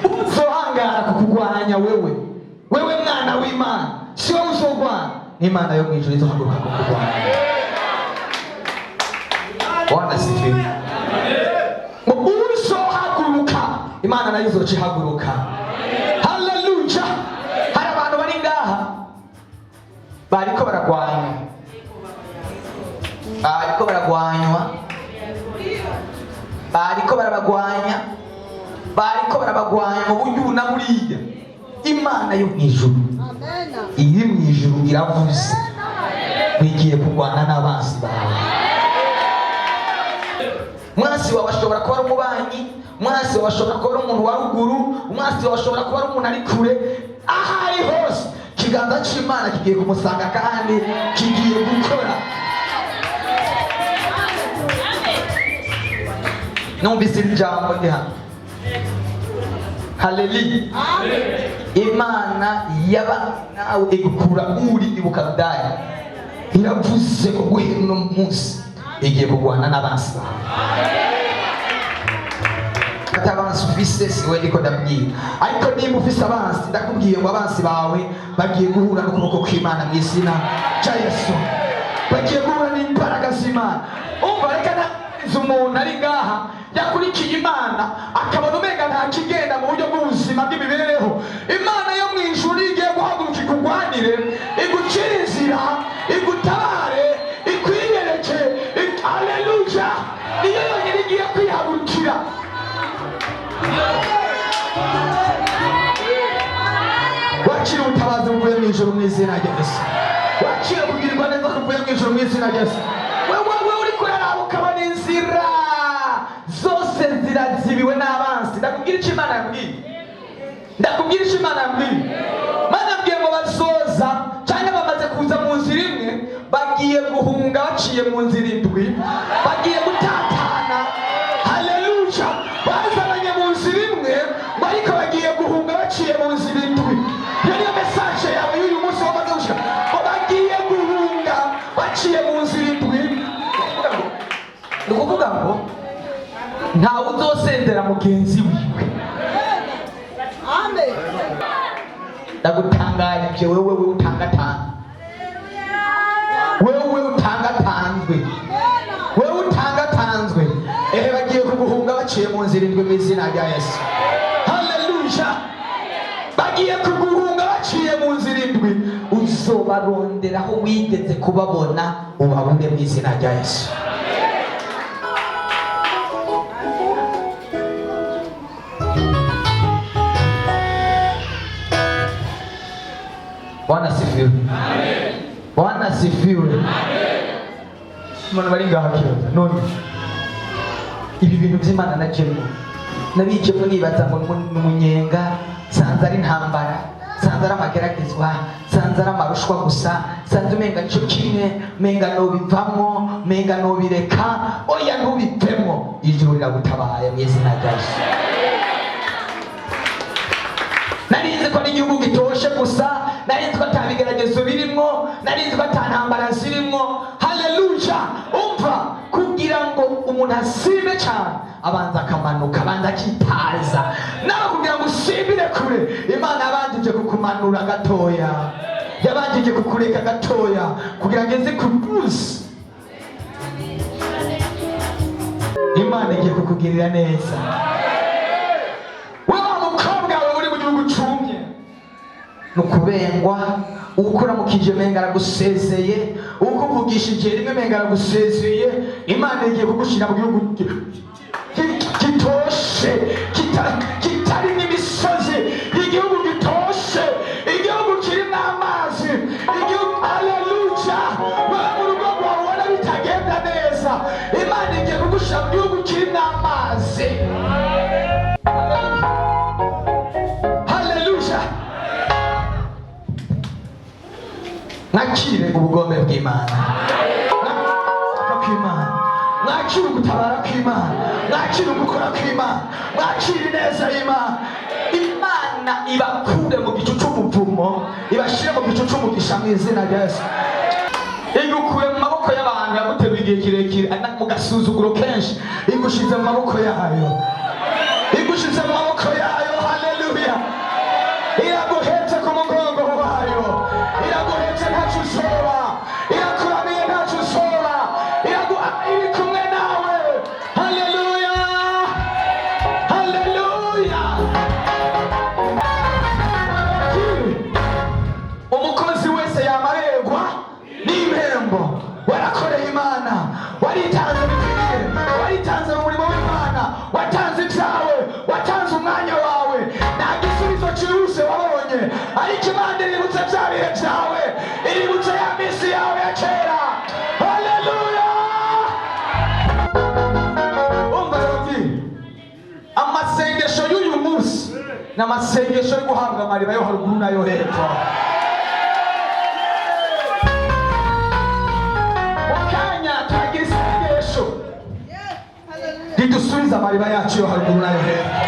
uzohangara kukugwanya wewe mwana w'Imana si wowe uzogwana n'Imana yo mwijuru izohaguruka kukugwanya. Bwana sifiwe. Uzohaguruka Imana nayo izocihaguruka. Haleluya. Hari abantu bari ngaha bariko baragwanya, bariko barabagwanya, mu buryo na buriya. Imana yo mwijuru, iri mwijuru iravuze, bigiye kurwana n'abansi bawe. Mwasi wawe ashobora kuba ari umubanyi, mwasi wawe ashobora kuba ari umuntu wa ruguru, mwasi wawe ashobora kuba ari umuntu ari kure. Ahari hose ikiganza cy'Imana kigiye kumusanga kandi kigiye gukora. Numvise ijambo ndi hano. Haleluya. Imana yaba nawe igukura uri ibukadaya, iravuze ko guhera uno munsi igiye kurwana n'abansi bawe. Abansi ufise siwe ndiko ndabwira, ariko niba ufise abansi ndakubwiye ngo abansi bawe bagiye guhura n'ukuboko kw'Imana mu izina cya Yesu. Bagiye guhura n'imbaraga z'Imana. Umva, reka ntazi umuntu ari ngaha yakurikiye Imana akabona umenga nta kigenda mu buryo bw'ubuzima bw'imibereho. Imana yo mu ijuru igiye guhaguruka ikugwanire, igucire inzira, igutabare, ikwiyereke. Haleluya. Niyo yonyine igiye kwihagurukira. Wakira ubutabazi buvuye mu ijuru mu izina rya Yesu. Wakira kugirirwa neza kuvuye mu ijuru mu izina rya Yesu. Wewe uri kuraraba ukabona inzira zose zirazibiwe n'abansi. Ndakubwira icyo Imana yambwiye. Mana yambwiye ngo bazoza cyangwa bamaze kuza mu nzira imwe, bagiye guhunga baciye mu nzira indwi, bagiye gutatana. Haleluya. Bazananye mu nzira imwe ariko bagiye guhunga baciye mu nzira indwi. Iyo niyo mesaje yawe y'uyu munsi wamaze gushika, ngo bagiye guhunga baciye mu nzira indwi. Ni ukuvuga ngo ntawe uzosendera mugenzi wiwe. Amen. Ndagutangaje wewe utangatanzwe, wewe utangatanzwe. Bagiye kuguhunga baciye mu nzira indwi mu izina rya Yesu. Haleluya. Bagiye kuguhunga baciye mu nzira indwi, uzobarondera aho wigeze kubabona ubabure mu izina rya Yesu. Bwana sifiwe. Amen. Bwana sifiwe. Amen. Mwana bari ngaha kibaza none ibi bintu by'Imana nabicemo nibaza ngo n'umunyenga, sanze ari intambara, sanze ari amageragezwa, sanze ari amarushwa gusa, sanze umenga nicyo kimwe, menga nobivamo, menga nobireka. Oya, ntubivemo, ijuru riragutabaye mu izina rya Yesu. Narizi ko n'igihugu gitoshe gusa, narizi ko ata bigeragezo birimo, narizi ko ata ntambara zirimo. Haleluya. Umva, kugira ngo umuntu asime cyane abanza akamanuka, abanza akitaza. Nawe kugira ngo usimbire kure, Imana yabanjije kukumanura gatoya, yabanjije kukureka gatoya kugira ngo ize kukuzi. Imana igiye kukugirira neza. Nukubengwa, ukura mukije menga aragusezeye, ukuvugishije rimwe menga aragusezeye. Imana igiye kugushira mu gihugu kitoshe, kitari n'imisozi, igihugu gitoshe, igihugu kirimo amazi, igihugu. Haleluya. Mu rugo rwawe ubona bitagenda neza, Imana igiye kugushira mu gihugu kirimo amazi. Mwakire ubugombe bw'Imana, mwakire ugutabara kw'Imana, mwakire ugukora kw'Imana, mwakire ineza y'Imana. Imana ibakure mu gicu cy'umuvumo, ibashire mu gicu cy'umugisha mu izina rya Yesu. Igukuye mu maboko y'abantu yaguteruye igihe kirekire mu gasuzuguro kenshi, igushize mu maboko yayo, igushize mu maboko yayo. Haleluya. n'amasengesho yo guhabwa amariba yo haruguru nayo hepfo. Mukanya twagira isengesho ridusubiza amariba yacu yo haruguru nayo hepfo.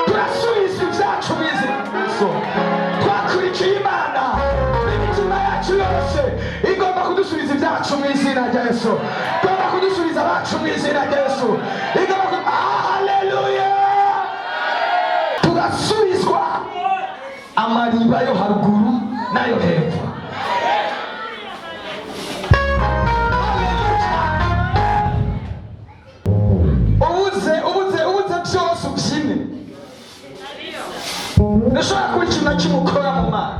Turasubiza ibyacu bizizo, twakurikiye Imana n'imitima yacu yose, igomba kudusubiza ibyacu mu izina rya Yesu, igomba kudusubiza abacu mu izina rya Yesu, igomba haleluya, turasubizwa amariba yo haruguru nayo hepfo. ubuze byose ubyine, ntushobora kuba ikintu na kimwe ukora mu Mana.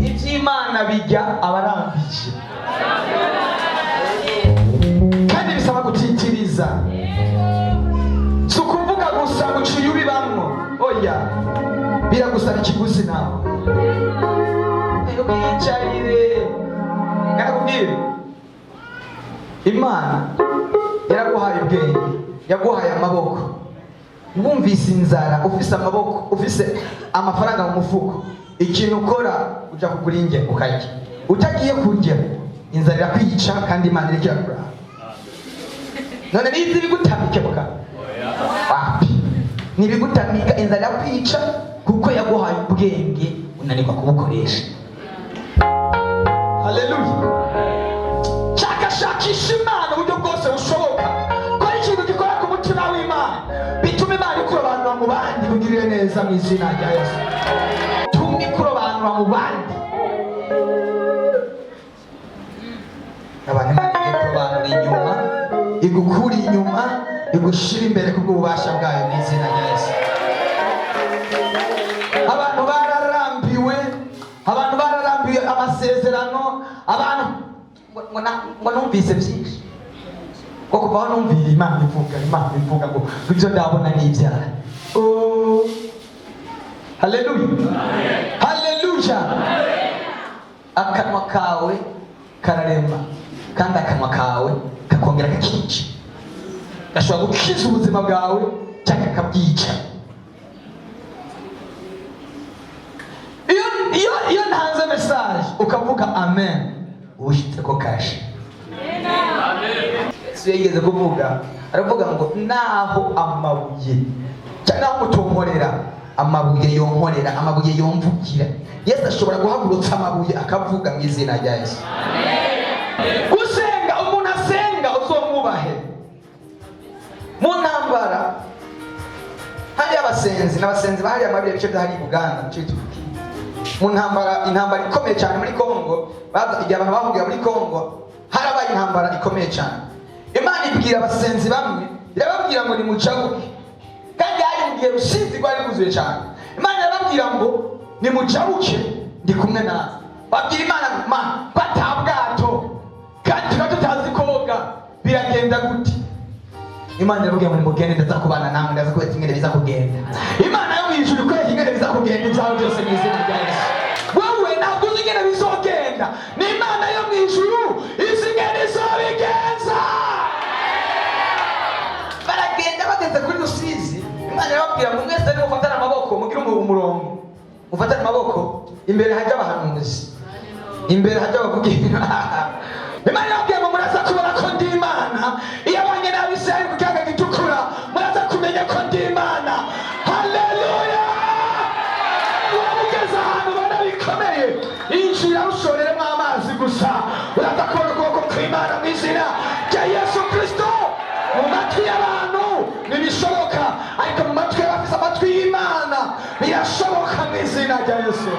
Iby'Imana bijya abarambiye, kandi bisaba gutitiriza. Si ukuvuga gusa ngo uciye ubibamwo, oya, biragusaba ikiguzi nawe. Wiyicarire, nakubwire, Imana yaraguhaye ubwenge, yaguhaye amaboko. Wumvise inzara, ufise amaboko, ufise amafaranga mu mufuko, ikintu ukora uja kugura inge ukarya. Utagiye kurya, inzara irakwica kandi Imana iriko irakura. None nizi bigutamike muka? Wapi? Nibigutamika, inzara irakwica kuko yaguhaye ubwenge unanirwa kubukoresha. Haleluya. Shakisha Imana uburyo bwose bushoboka. Kora ikintu gikora ku mutima w'Imana, bituma Imana ikurobanura mu bandi, kugirire neza mu izina rya Yesu. Tuma ikurobanura mu bandi. Abantu Imana ikurobanura inyuma, igukura inyuma, igushira imbere kubw'ububasha bwayo mu izina rya Yesu. Abantu bararambiwe amasezerano, abantu ngo numvise byinshi, ngo kuva aho numvira Imana ivuga ngo ibyo ndabona ni ibyaha. Haleluya, haleluya. Akanwa kawe kararema, kandi akanwa kawe kakongera kakica, gashobora gukiza ubuzima bwawe cyangwa kakabwica. Iyo ntanze message ukavuga amen, ushitse ko kashe. Yesu yigeze kuvuga, aravuga ngo naho amabuye cyangwa mutomorera, amabuye yonkorera, amabuye yomvukira. Yesu ashobora guhagurutsa amabuye akavuga mu izina rya Yesu. Gusenga, umuntu asenga uzomwubahe. Mu ntambara hari abasenzi n'abasenzi bahari amabire bice byahari Uganda, mu intambara ikomeye cyane muri Kongo. Igihe abantu bahungiye muri Kongo harabaye intambara ikomeye cyane. Imana ibwira abasenzi bamwe, irababwira ngo nimucabuke, kandi hari mu gihe Rusizi rwari rwuzuye cyane. Imana irababwira ngo nimucabuke, ndi kumwe nawe. Babwira Imana batabwato, kandi tuba tutazi koga, biragenda gute? Imana irababwira ngo nimugende, ndaza kubana namwe, ndaza kubeta ingene biza kugenda. Imana yo mwijuru ikwereka ingene biza kugenda ibyawe byose mu izina rya Yesu. Wowe ntabwo uzi ingene bizogenda, ni Imana yo mwijuru izi ingene izobigenza. Baragenda bageze kuri Rusizi, Imana irababwira ngo mwese ari mufatane amaboko, mugire umurongo, mufatane amaboko, imbere hajya abahanuzi, imbere hajya abavugira. Imana irababwira ngo muraza kubona ko ndi Imana. Iyo abanye n'Abisirayeli ku kiyaga gitukura, muraza kumenya ko ndi Imana. Haleluya. Wabugeze ahantu ubona bikomeye, injira ushoreremo amazi gusa, uraza kubona ukuboko kw'Imana mu izina rya Yesu Kristo. Mu matwi y'abantu ntibishoboka, ariko mu matwi y'abafise amatwi y'Imana birashoboka mu izina rya Yesu.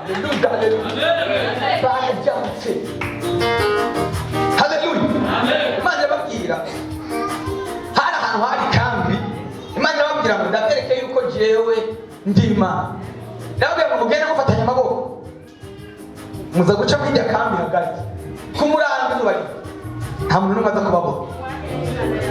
Haleluya, haleluya. Barajyatse. Haleluya. Imana irababwira, hari ahantu hari kambi. Imana irababwira ngo ndabereke yuko jewe ndi Imana. Irababwira ngo mugende mufatanye amaboko, muza guca muri irya kambi hagati ku murambi, nta muntu n'umwe aza kubabona.